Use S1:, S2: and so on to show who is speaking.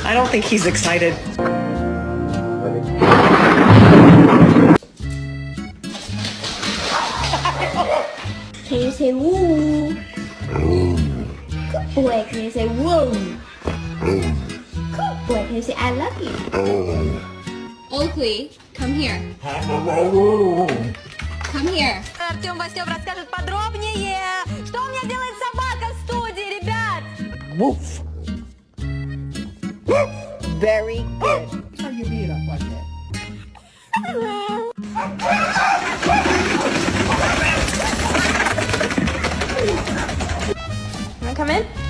S1: I don't think he's excited.
S2: Can you say woo? Good boy, can you say woo? Good boy, can you say I love you?
S3: Oakley, come here. Come here.
S4: Артем во всем расскажет подробнее. Что у меня делает собака в студии, ребят?
S1: Woof. Very good. Turn your beard up like that.
S4: Wanna come in?